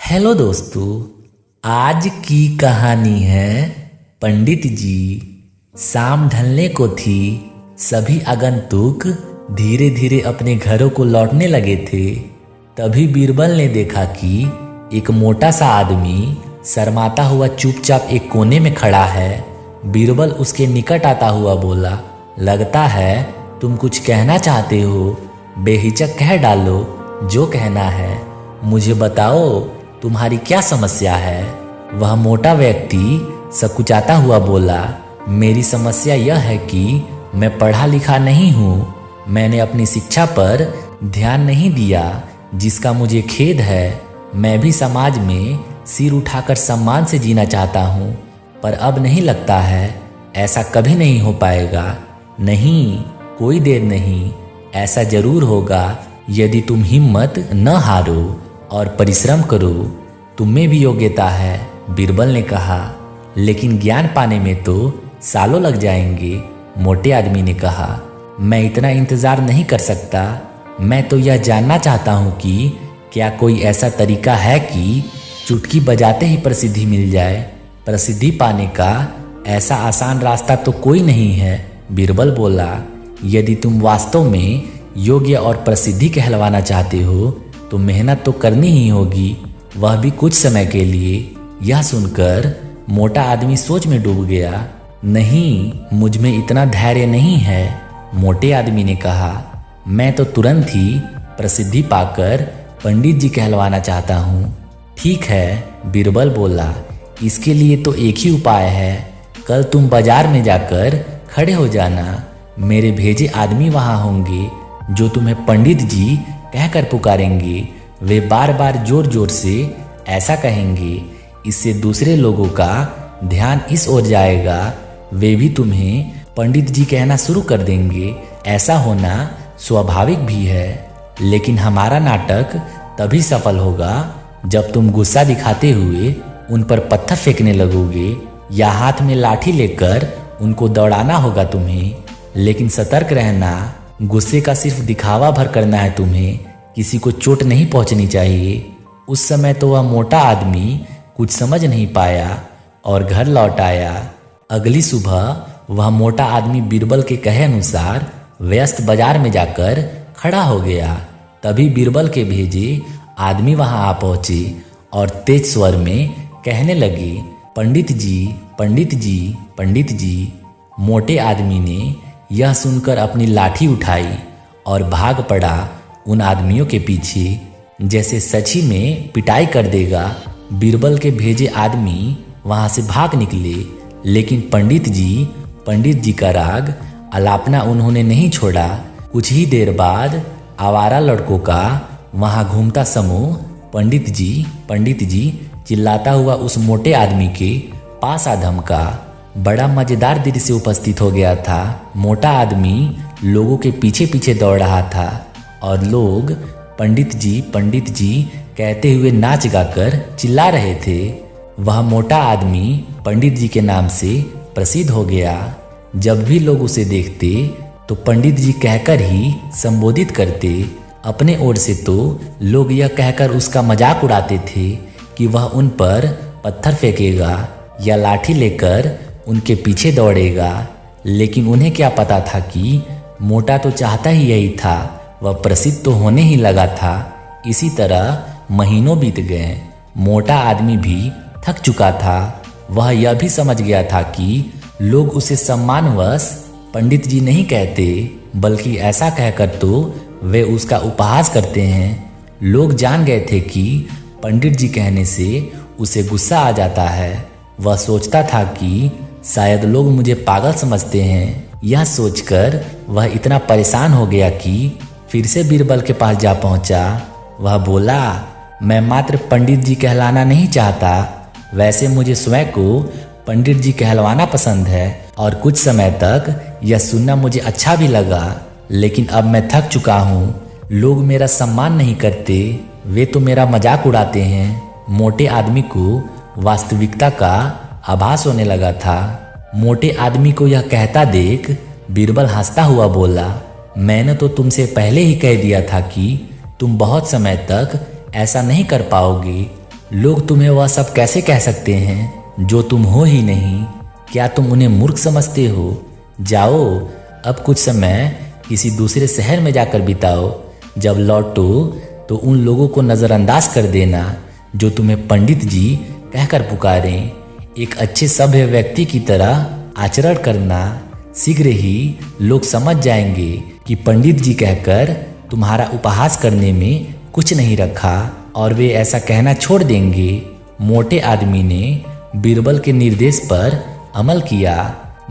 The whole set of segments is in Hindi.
हेलो दोस्तों, आज की कहानी है पंडित जी। शाम ढलने को थी। सभी आगंतुक धीरे धीरे अपने घरों को लौटने लगे थे। तभी बीरबल ने देखा कि एक मोटा सा आदमी शर्माता हुआ चुपचाप एक कोने में खड़ा है। बीरबल उसके निकट आता हुआ बोला, लगता है तुम कुछ कहना चाहते हो। बेहिचक कह डालो जो कहना है। मुझे बताओ तुम्हारी क्या समस्या है। वह मोटा व्यक्ति सकुचाता हुआ बोला, मेरी समस्या यह है कि मैं पढ़ा लिखा नहीं हूँ। मैंने अपनी शिक्षा पर ध्यान नहीं दिया, जिसका मुझे खेद है। मैं भी समाज में सिर उठाकर सम्मान से जीना चाहता हूँ, पर अब नहीं लगता है ऐसा कभी नहीं हो पाएगा। नहीं, कोई देर नहीं, ऐसा जरूर होगा यदि तुम हिम्मत न हारो और परिश्रम करो। तुम में भी योग्यता है, बीरबल ने कहा, लेकिन ज्ञान पाने में तो सालों लग जाएंगे। मोटे आदमी ने कहा, मैं इतना इंतजार नहीं कर सकता। मैं तो यह जानना चाहता हूँ कि क्या कोई ऐसा तरीका है कि चुटकी बजाते ही प्रसिद्धि मिल जाए। प्रसिद्धि पाने का ऐसा आसान रास्ता तो कोई नहीं है। बीरबल बोला, यदि तुम वास्तव में योग्य और प्रसिद्धि कहलवाना चाहते हो तो मेहनत तो करनी ही होगी, वह भी कुछ समय के लिए। यह सुनकर मोटा आदमी सोच में डूब गया। नहीं, मुझ में इतना धैर्य नहीं है। मोटे आदमी ने कहा, मैं तो तुरंत ही प्रसिद्धि पाकर पंडित जी कहलवाना चाहता हूँ। ठीक है, बीरबल बोला, इसके लिए तो एक ही उपाय है। कल तुम बाजार में जाकर खड़े हो जाना। मेरे भेजे आदमी वहाँ होंगे जो तुम्हें पंडित जी कहकर पुकारेंगे। वे बार बार जोर जोर से ऐसा कहेंगे, इससे दूसरे लोगों का ध्यान इस ओर जाएगा। वे भी तुम्हें पंडित जी कहना शुरू कर देंगे। ऐसा होना स्वाभाविक भी है, लेकिन हमारा नाटक तभी सफल होगा जब तुम गुस्सा दिखाते हुए उन पर पत्थर फेंकने लगोगे या हाथ में लाठी लेकर उनको दौड़ाना होगा तुम्हें। लेकिन सतर्क रहना, गुस्से का सिर्फ दिखावा भर करना है तुम्हें, किसी को चोट नहीं पहुंचनी चाहिए। उस समय तो वह मोटा आदमी कुछ समझ नहीं पाया और घर लौट आया। अगली सुबह वह मोटा आदमी बीरबल के कहे अनुसार व्यस्त बाजार में जाकर खड़ा हो गया। तभी बीरबल के भेजे आदमी वहां आ पहुंचे और तेज स्वर में कहने लगे, पंडित जी, पंडित जी, पंडित जी। मोटे आदमी ने यह सुनकर अपनी लाठी उठाई और भाग पड़ा उन आदमियों के पीछे, जैसे सची में पिटाई कर देगा। बीरबल के भेजे आदमी वहां से भाग निकले, लेकिन पंडित जी का राग अलापना उन्होंने नहीं छोड़ा। कुछ ही देर बाद आवारा लड़कों का वहां घूमता समूह पंडित जी चिल्लाता हुआ उस मोटे आदमी के पास आ धमका। बड़ा मजेदार दृश्य उपस्थित हो गया था। मोटा आदमी लोगों के पीछे पीछे दौड़ रहा था और लोग पंडित जी कहते हुए नाच गाकर चिल्ला रहे थे। वह मोटा आदमी पंडित जी के नाम से प्रसिद्ध हो गया। जब भी लोग उसे देखते तो पंडित जी कहकर ही संबोधित करते। अपने ओर से तो लोग यह कहकर उसका मजाक उड़ाते थे कि वह उन पर पत्थर फेंकेगा या लाठी लेकर उनके पीछे दौड़ेगा। लेकिन उन्हें क्या पता था कि मोटा तो चाहता ही यही था, वह प्रसिद्ध तो होने ही लगा था। इसी तरह महीनों बीत गए। मोटा आदमी भी थक चुका था। वह यह भी समझ गया था कि लोग उसे सम्मानवश पंडित जी नहीं कहते, बल्कि ऐसा कहकर तो वे उसका उपहास करते हैं। लोग जान गए थे कि पंडित जी कहने से उसे गुस्सा आ जाता है। वह सोचता था कि शायद लोग मुझे पागल समझते हैं। यह सोचकर वह इतना परेशान हो गया कि फिर से बीरबल के पास जा पहुंचा। वह बोला, मैं मात्र पंडित जी कहलाना नहीं चाहता, वैसे मुझे स्वयं को पंडित जी कहलवाना पसंद है और कुछ समय तक यह सुनना मुझे अच्छा भी लगा। लेकिन अब मैं थक चुका हूँ। लोग मेरा सम्मान नहीं करते, वे तो मेरा मजाक उड़ाते हैं। मोटे आदमी को वास्तविकता का आभास होने लगा था। मोटे आदमी को यह कहता देख बीरबल हंसता हुआ बोला, मैंने तो तुमसे पहले ही कह दिया था कि तुम बहुत समय तक ऐसा नहीं कर पाओगे। लोग तुम्हें वह सब कैसे कह सकते हैं जो तुम हो ही नहीं? क्या तुम उन्हें मूर्ख समझते हो? जाओ, अब कुछ समय किसी दूसरे शहर में जाकर बिताओ। जब लौटो तो उन लोगों को नज़रअंदाज कर देना जो तुम्हें पंडित जी कहकर पुकारें। एक अच्छे सभ्य व्यक्ति की तरह आचरण करना। शीघ्र ही लोग समझ जाएंगे कि पंडित जी कहकर तुम्हारा उपहास करने में कुछ नहीं रखा और वे ऐसा कहना छोड़ देंगे। मोटे आदमी ने बीरबल के निर्देश पर अमल किया।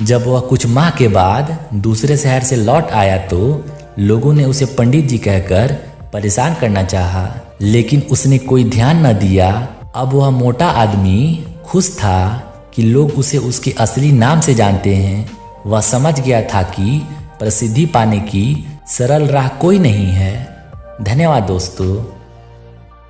जब वह कुछ माह के बाद दूसरे शहर से लौट आया तो लोगों ने उसे पंडित जी कहकर परेशान करना चाहा, लेकिन उसने कोई ध्यान न दिया। अब वह मोटा आदमी खुश था कि लोग उसे उसके असली नाम से जानते हैं। वह समझ गया था कि प्रसिद्धि पाने की सरल राह कोई नहीं है। धन्यवाद दोस्तों।